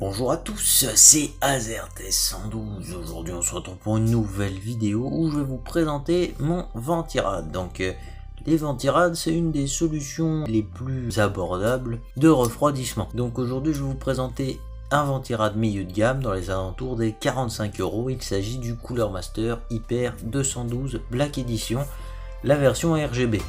Bonjour à tous, c'est AZRTS112. Aujourd'hui on se retrouve pour une nouvelle vidéo où je vais vous présenter mon Ventirad. Donc les Ventirad, c'est une des solutions les plus abordables de refroidissement. Donc aujourd'hui je vais vous présenter un Ventirad milieu de gamme dans les alentours des 45 €. Il s'agit du Cooler Master Hyper 212 Black Edition, la version RGB.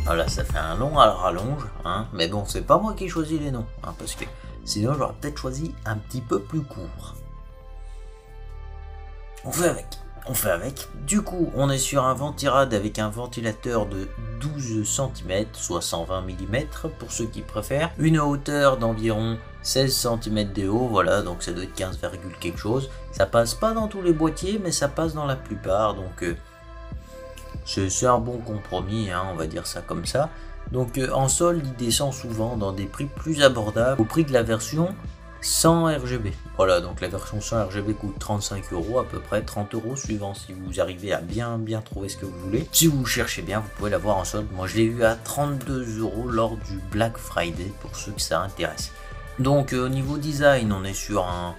Voilà, ça fait un long à rallonge, hein, mais bon, c'est pas moi qui choisis les noms, hein, parce que sinon j'aurais peut-être choisi un petit peu plus court. On fait avec. Du coup, on est sur un Ventirad avec un ventilateur de 12 cm, soit 120 mm pour ceux qui préfèrent. Une hauteur d'environ 16 cm de haut, voilà, donc ça doit être 15, quelque chose. Ça passe pas dans tous les boîtiers, mais ça passe dans la plupart, donc c'est un bon compromis, hein, on va dire ça comme ça. Donc en solde, il descend souvent dans des prix plus abordables au prix de la version sans RGB. Voilà, donc la version sans RGB coûte 35 € à peu près, 30 € suivant si vous arrivez à bien trouver ce que vous voulez. Si vous cherchez bien, vous pouvez l'avoir en solde. Moi je l'ai eu à 32 € lors du Black Friday pour ceux que ça intéresse. Donc au niveau design, on est sur un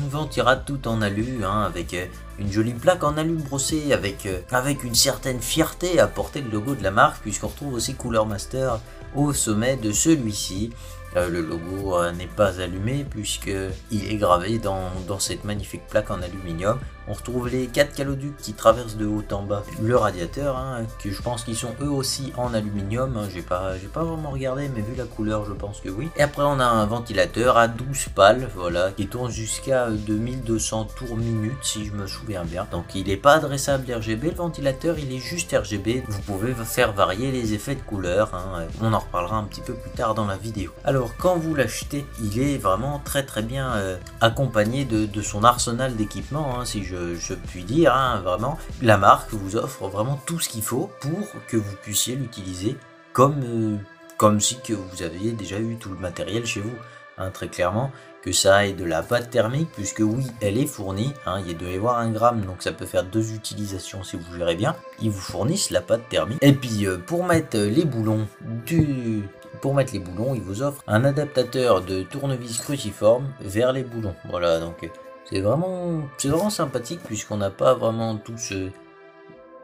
Ventirad tout en alu, hein, avec une jolie plaque en alu brossée, avec une certaine fierté à porter le logo de la marque, puisqu'on retrouve aussi Cooler Master au sommet de celui-ci. Le logo n'est pas allumé puisqu'il est gravé dans cette magnifique plaque en aluminium. On retrouve les 4 caloducs qui traversent de haut en bas le radiateur, hein, que je pense qu'ils sont eux aussi en aluminium, hein. J'ai pas vraiment regardé, mais vu la couleur je pense que oui. Et après on a un ventilateur à 12 pales, voilà, qui tourne jusqu'à 2200 tours minute si je me souviens bien. Donc il n'est pas adressable RGB, le ventilateur il est juste RGB. Vous pouvez faire varier les effets de couleur, hein. On en reparlera un petit peu plus tard dans la vidéo. Alors quand vous l'achetez, il est vraiment très bien accompagné de son arsenal d'équipement, hein, si je puis dire, hein, vraiment. La marque vous offre vraiment tout ce qu'il faut pour que vous puissiez l'utiliser comme si que vous aviez déjà eu tout le matériel chez vous, hein, très clairement. Que ça ait de la pâte thermique, puisque oui, elle est fournie, hein, il doit y avoir 1 gramme, donc ça peut faire 2 utilisations si vous gérez bien. Ils vous fournissent la pâte thermique. Et puis pour mettre les boulons, ils vous offrent un adaptateur de tournevis cruciforme vers les boulons. Voilà, donc c'est vraiment sympathique, puisqu'on n'a pas vraiment tous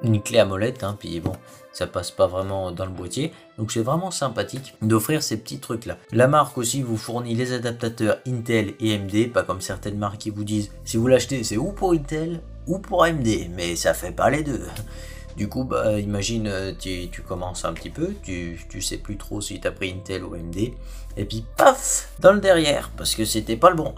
une clé à molette, hein, puis bon, ça passe pas vraiment dans le boîtier, donc c'est vraiment sympathique d'offrir ces petits trucs là. La marque aussi vous fournit les adaptateurs Intel et AMD, pas comme certaines marques qui vous disent si vous l'achetez c'est ou pour Intel ou pour AMD, mais ça fait pas les deux. Du coup, bah imagine, tu commences un petit peu, tu sais plus trop si tu as pris Intel ou AMD, et puis paf, dans le derrière, parce que c'était pas le bon.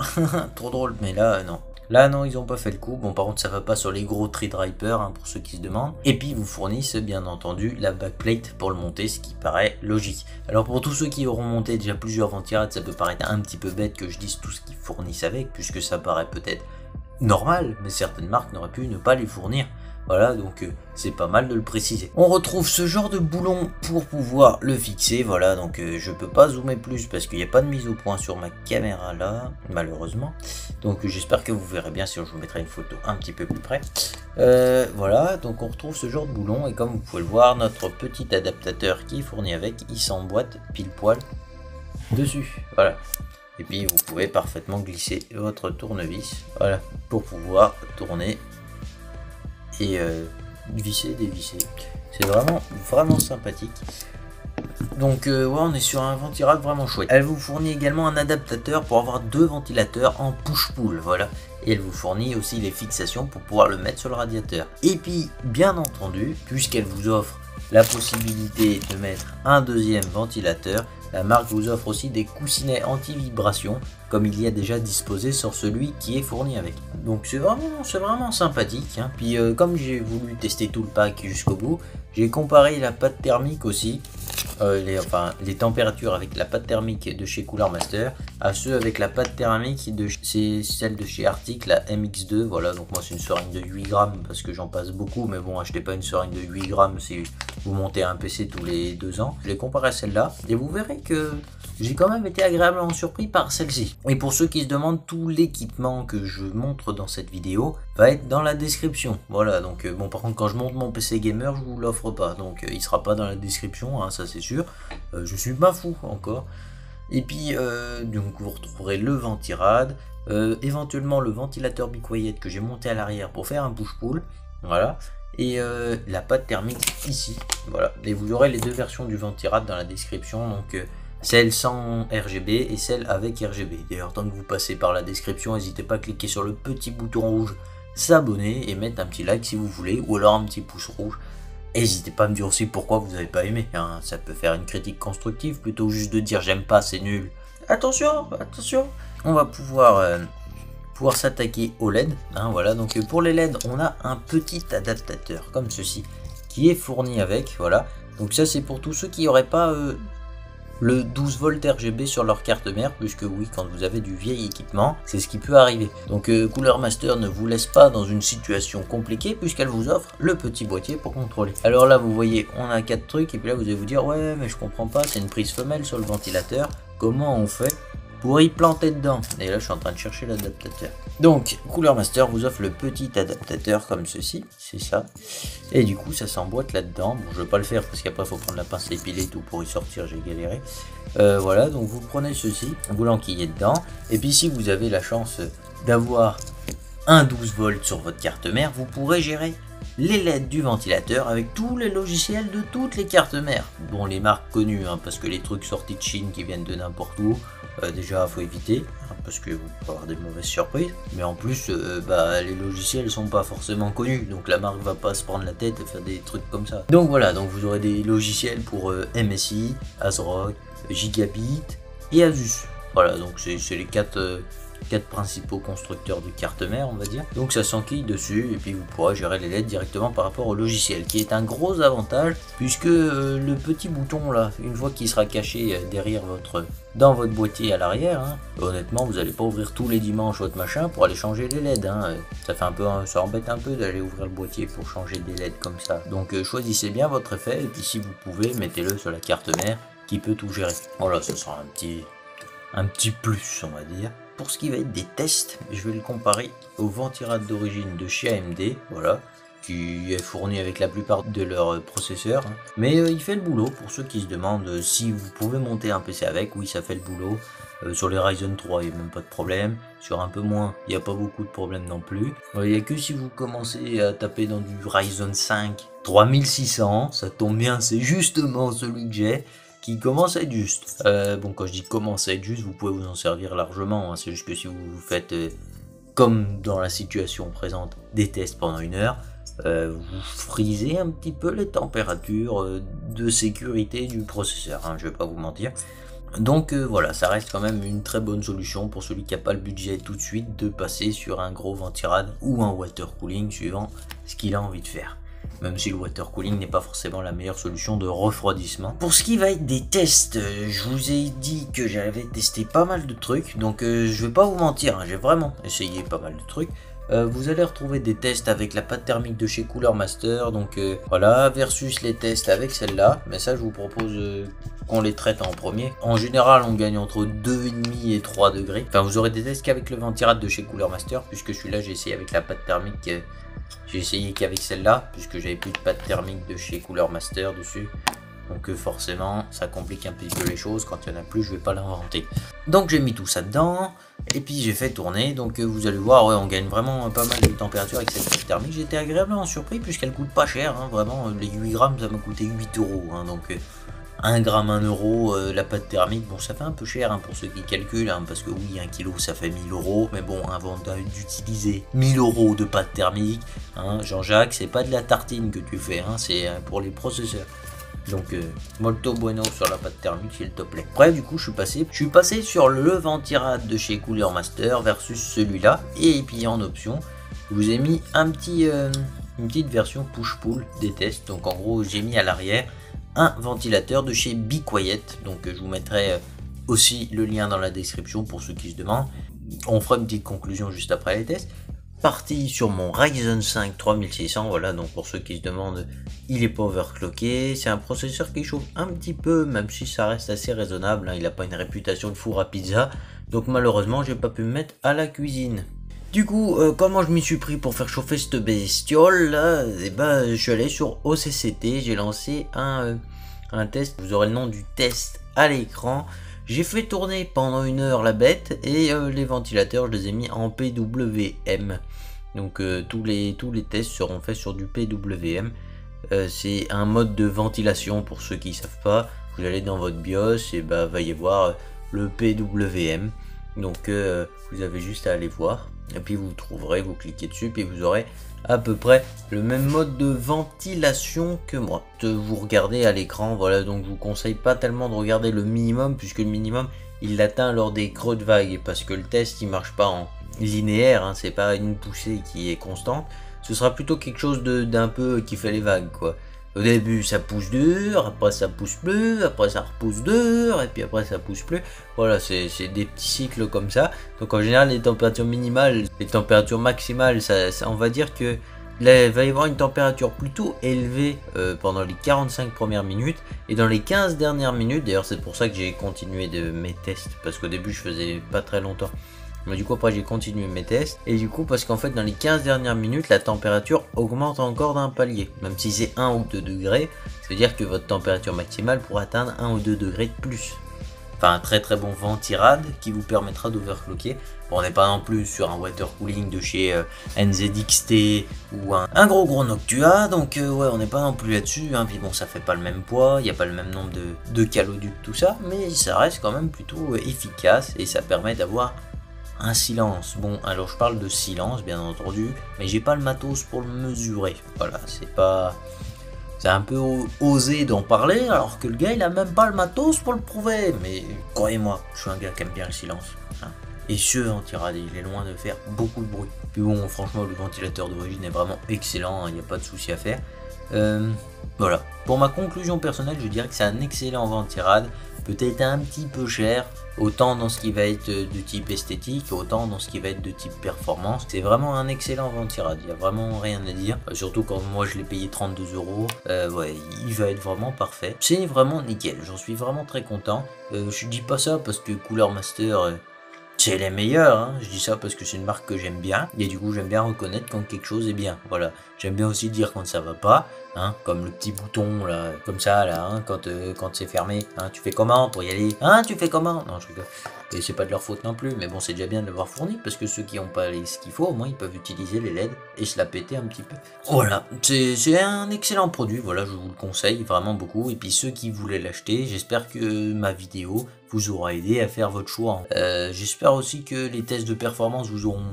Trop drôle, mais là, non. Là, non, ils ont pas fait le coup. Bon, par contre, ça va pas sur les gros Threadripper, hein, pour ceux qui se demandent. Et puis, ils vous fournissent, bien entendu, la backplate pour le monter, ce qui paraît logique. Alors, pour tous ceux qui auront monté déjà plusieurs Ventirad, ça peut paraître un petit peu bête que je dise tout ce qu'ils fournissent avec, puisque ça paraît peut-être normal, mais certaines marques n'auraient pu ne pas les fournir. Voilà, donc c'est pas mal de le préciser. On retrouve ce genre de boulon pour pouvoir le fixer. Voilà, donc je peux pas zoomer plus parce qu'il n'y a pas de mise au point sur ma caméra là, malheureusement. Donc j'espère que vous verrez bien, sinon je vous mettrai une photo un petit peu plus près. Voilà, donc on retrouve ce genre de boulon, et comme vous pouvez le voir, notre petit adaptateur qui est fourni avec, il s'emboîte pile poil dessus. Voilà. Et puis vous pouvez parfaitement glisser votre tournevis, voilà, pour pouvoir tourner et visser, dévisser. C'est vraiment sympathique. Donc ouais, on est sur un Ventirad vraiment chouette. Elle vous fournit également un adaptateur pour avoir 2 ventilateurs en push-pull, voilà. Et elle vous fournit aussi les fixations pour pouvoir le mettre sur le radiateur. Et puis bien entendu, puisqu'elle vous offre la possibilité de mettre un deuxième ventilateur, la marque vous offre aussi des coussinets anti-vibration, comme il y a déjà disposé sur celui qui est fourni avec. Donc c'est vraiment sympathique, hein. Puis comme j'ai voulu tester tout le pack jusqu'au bout, j'ai comparé la pâte thermique aussi, les températures avec la pâte thermique de chez Cooler Master à ceux avec la pâte thermique c'est celle de chez Arctic, la MX2. Voilà, donc moi c'est une seringue de 8 grammes parce que j'en passe beaucoup, mais bon, achetez pas une seringue de 8 grammes si vous montez un PC tous les 2 ans. Je l'ai comparé à celle-là et vous verrez dirais que j'ai quand même été agréablement surpris par celle-ci. Et pour ceux qui se demandent, tout l'équipement que je montre dans cette vidéo va être dans la description. Voilà, donc bon, par contre, quand je monte mon PC gamer, je vous l'offre pas. Donc il sera pas dans la description, hein, ça c'est sûr. Je suis pas fou encore. Et puis, donc vous retrouverez le ventirad, éventuellement le ventilateur Be Quiet que j'ai monté à l'arrière pour faire un push-pull. Voilà. Et la pâte thermique ici. Voilà. Et vous aurez les deux versions du ventirad dans la description. Donc celle sans RGB et celle avec RGB. D'ailleurs, tant que vous passez par la description, n'hésitez pas à cliquer sur le petit bouton rouge s'abonner et mettre un petit like si vous voulez, ou alors un petit pouce rouge. N'hésitez pas à me dire aussi pourquoi vous n'avez pas aimé, hein. Ça peut faire une critique constructive plutôt juste de dire j'aime pas, c'est nul. Attention, attention. On va pouvoir s'attaquer aux LED, hein, voilà. Donc pour les LED, on a un petit adaptateur comme ceci qui est fourni avec, voilà. Donc ça c'est pour tous ceux qui n'auraient pas le 12 volts RGB sur leur carte mère, puisque oui, quand vous avez du vieil équipement, c'est ce qui peut arriver. Donc Cooler Master ne vous laisse pas dans une situation compliquée, puisqu'elle vous offre le petit boîtier pour contrôler. Alors là, vous voyez, on a 4 trucs, et puis là, vous allez vous dire, ouais, mais je comprends pas, c'est une prise femelle sur le ventilateur, comment on fait pour y planter dedans? Et là, je suis en train de chercher l'adaptateur. Donc, Cooler Master vous offre le petit adaptateur comme ceci, c'est ça. Et du coup, ça s'emboîte là-dedans. Bon, je vais pas le faire parce qu'après, il faut prendre la pince à épiler et tout pour y sortir, j'ai galéré. Voilà, donc vous prenez ceci, vous l'enquillez dedans. Et puis, si vous avez la chance d'avoir un 12 volts sur votre carte mère, vous pourrez gérer les LED du ventilateur avec tous les logiciels de toutes les cartes mères. Bon, les marques connues, hein, parce que les trucs sortis de Chine qui viennent de n'importe où, déjà faut éviter, hein, parce que vous pouvez avoir des mauvaises surprises. Mais en plus, les logiciels sont pas forcément connus, donc la marque va pas se prendre la tête et faire des trucs comme ça. Donc voilà, donc vous aurez des logiciels pour MSI, ASRock, Gigabit et Asus. Voilà, donc c'est les quatre principaux constructeurs de cartes mères, on va dire. Donc ça s'enquille dessus et puis vous pourrez gérer les LED directement par rapport au logiciel, qui est un gros avantage puisque le petit bouton là, une fois qu'il sera caché derrière dans votre boîtier à l'arrière, hein, honnêtement vous n'allez pas ouvrir tous les dimanches votre machin pour aller changer les LED, hein. Ça embête un peu d'aller ouvrir le boîtier pour changer des LED comme ça. Donc choisissez bien votre effet et puis si vous pouvez, mettez-le sur la carte mère qui peut tout gérer. Voilà, ce sera un petit plus, on va dire. Pour ce qui va être des tests, je vais le comparer au ventirad d'origine de chez AMD, voilà, qui est fourni avec la plupart de leurs processeurs. Hein. Mais il fait le boulot, pour ceux qui se demandent si vous pouvez monter un PC avec, oui ça fait le boulot. Sur les Ryzen 3, il n'y a même pas de problème. Sur un peu moins, il n'y a pas beaucoup de problèmes non plus. Il n'y a que si vous commencez à taper dans du Ryzen 5 3600, ça tombe bien, c'est justement celui que j'ai, qui commence à être juste. Bon, quand je dis commence à être juste, vous pouvez vous en servir largement, hein. C'est juste que si vous faites, comme dans la situation présente, des tests pendant 1 heure, vous frisez un petit peu les températures de sécurité du processeur, hein, je vais pas vous mentir. Donc voilà, ça reste quand même une très bonne solution pour celui qui n'a pas le budget tout de suite de passer sur un gros ventirad ou un water cooling suivant ce qu'il a envie de faire. Même si le water cooling n'est pas forcément la meilleure solution de refroidissement. Pour ce qui va être des tests, je vous ai dit que j'avais testé pas mal de trucs, donc je vais pas vous mentir, hein, j'ai vraiment essayé pas mal de trucs. Vous allez retrouver des tests avec la pâte thermique de chez Cooler Master, donc voilà, versus les tests avec celle-là, mais ça je vous propose qu'on les traite en premier. En général on gagne entre 2,5 et 3 degrés, enfin vous aurez des tests qu'avec le ventirad de chez Cooler Master, puisque celui-là j'ai essayé avec la pâte thermique, j'ai essayé qu'avec celle-là, puisque j'avais plus de pâte thermique de chez Cooler Master dessus. Donc forcément, ça complique un petit peu les choses. Quand il n'y en a plus, je vais pas l'inventer. Donc j'ai mis tout ça dedans, et puis j'ai fait tourner. Donc vous allez voir, ouais, on gagne vraiment pas mal de température avec cette pâte thermique. J'étais agréablement surpris, puisqu'elle coûte pas cher, hein, vraiment. Les 8 grammes, ça m'a coûté 8 euros. Hein, donc 1 gramme 1 euro, la pâte thermique, bon ça fait un peu cher, hein, pour ceux qui calculent, hein, parce que oui, 1 kilo ça fait 1000 euros, mais bon, avant d'utiliser 1000 euros de pâte thermique, hein, Jean-Jacques, c'est pas de la tartine que tu fais, hein, c'est pour les processeurs. Donc molto bueno sur la pâte thermique s'il te plaît. Après du coup je suis passé sur le ventirad de chez Cooler Master versus celui-là, et puis en option je vous ai mis une petite version push-pull des tests. Donc en gros j'ai mis à l'arrière un ventilateur de chez Be Quiet, donc je vous mettrai aussi le lien dans la description pour ceux qui se demandent. On fera une petite conclusion juste après les tests. parti sur mon Ryzen 5 3600, voilà, donc pour ceux qui se demandent, il est pas overclocké, c'est un processeur qui chauffe un petit peu, même si ça reste assez raisonnable, hein, il n'a pas une réputation de four à pizza, donc malheureusement j'ai pas pu me mettre à la cuisine. Du coup, comment je m'y suis pris pour faire chauffer cette bestiole là, et ben je suis allé sur OCCT, j'ai lancé un test, vous aurez le nom du test à l'écran. J'ai fait tourner pendant 1 heure la bête et les ventilateurs je les ai mis en PWM. Donc tous les tests seront faits sur du PWM. C'est un mode de ventilation pour ceux qui ne savent pas. Vous allez dans votre BIOS et bah va y voir le PWM. Donc vous avez juste à aller voir. Et puis vous trouverez, vous cliquez dessus, puis vous aurez à peu près le même mode de ventilation que moi. Vous regardez à l'écran, voilà, donc je vous conseille pas tellement de regarder le minimum, puisque le minimum il l'atteint lors des creux de vague, parce que le test il marche pas en linéaire, hein, c'est pas une poussée qui est constante, ce sera plutôt quelque chose d'un peu qui fait les vagues quoi. Au début ça pousse dur, après ça pousse plus, après ça repousse dur, et puis après ça pousse plus. Voilà, c'est des petits cycles comme ça. Donc en général les températures minimales, les températures maximales, on va dire que là, il va y avoir une température plutôt élevée pendant les 45 premières minutes. Et dans les 15 dernières minutes, d'ailleurs c'est pour ça que j'ai continué mes tests, parce qu'au début je faisais pas très longtemps. Mais du coup après j'ai continué mes tests, et du coup parce qu'en fait dans les 15 dernières minutes la température augmente encore d'un palier, même si c'est 1 ou 2 degrés, ça veut dire que votre température maximale pourra atteindre 1 ou 2 degrés de plus. Enfin un très très bon ventirad qui vous permettra d'overclocker. Bon, on n'est pas non plus sur un water cooling de chez NZXT ou un gros Noctua, donc ouais on n'est pas non plus là-dessus, hein. Puis bon ça fait pas le même poids, il n'y a pas le même nombre de caloducs tout ça, mais ça reste quand même plutôt efficace et ça permet d'avoir un silence. Bon, alors je parle de silence bien entendu, mais j'ai pas le matos pour le mesurer. Voilà, c'est un peu osé d'en parler, alors que le gars il a même pas le matos pour le prouver. Mais croyez-moi, je suis un gars qui aime bien le silence, hein. Et ce ventirad, il est loin de faire beaucoup de bruit. Puis bon, franchement, le ventilateur d'origine est vraiment excellent, il n'y a pas de souci à faire. Voilà, pour ma conclusion personnelle, je dirais que c'est un excellent ventirad, peut-être un petit peu cher, autant dans ce qui va être de type esthétique, autant dans ce qui va être de type performance. C'est vraiment un excellent ventirad, il n'y a vraiment rien à dire, surtout quand moi je l'ai payé 32 €, ouais, il va être vraiment parfait. C'est vraiment nickel, j'en suis vraiment très content. Je dis pas ça parce que Cooler Master... c'est les meilleurs, hein. Je dis ça parce que c'est une marque que j'aime bien, et du coup j'aime bien reconnaître quand quelque chose est bien, voilà. J'aime bien aussi dire quand ça va pas, hein, comme le petit bouton là, comme ça là, hein, quand c'est fermé, hein, tu fais comment pour y aller, hein, tu fais comment, non je rigole, et c'est pas de leur faute non plus, mais bon c'est déjà bien de l'avoir fourni, parce que ceux qui n'ont pas ce qu'il faut, au moins ils peuvent utiliser les LED et se la péter un petit peu. Voilà, c'est un excellent produit, voilà, je vous le conseille vraiment beaucoup, et puis ceux qui voulaient l'acheter, j'espère que ma vidéo vous aura aidé à faire votre choix. J'espère aussi que les tests de performance vous auront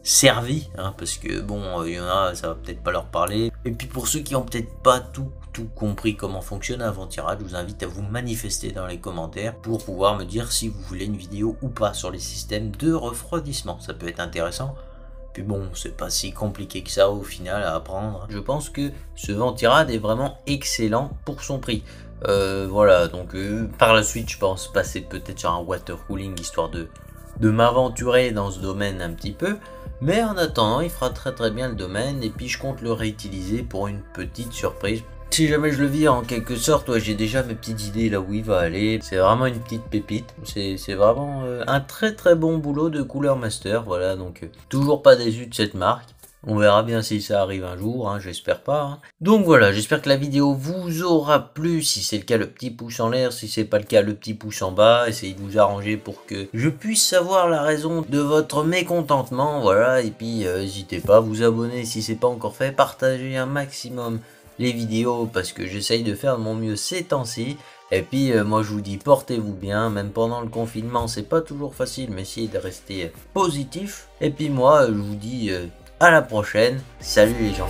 servi, hein, parce que bon, il y en a, ça va peut-être pas leur parler. Et puis pour ceux qui ont peut-être pas tout compris comment fonctionne un ventirad, je vous invite à vous manifester dans les commentaires pour pouvoir me dire si vous voulez une vidéo ou pas sur les systèmes de refroidissement. Ça peut être intéressant. Puis bon, c'est pas si compliqué que ça au final à apprendre. Je pense que ce ventirad est vraiment excellent pour son prix. Voilà, donc par la suite je pense passer peut-être sur un water cooling histoire de m'aventurer dans ce domaine un petit peu, mais en attendant il fera très bien le domaine, et puis je compte le réutiliser pour une petite surprise. Si jamais je le vire en quelque sorte, ouais, j'ai déjà mes petites idées là où il va aller. C'est vraiment une petite pépite, c'est vraiment un très bon boulot de Cooler Master, voilà, donc toujours pas déçu de cette marque. On verra bien si ça arrive un jour, hein, j'espère pas. Hein. Donc voilà, j'espère que la vidéo vous aura plu. Si c'est le cas, le petit pouce en l'air. Si c'est pas le cas, le petit pouce en bas. Essayez de vous arranger pour que je puisse savoir la raison de votre mécontentement. Voilà, et puis n'hésitez pas à vous abonner si c'est pas encore fait. Partagez un maximum les vidéos parce que j'essaye de faire de mon mieux ces temps-ci. Et puis moi je vous dis portez-vous bien, même pendant le confinement c'est pas toujours facile, mais essayez de rester positif. Et puis moi je vous dis... à la prochaine, salut les gens.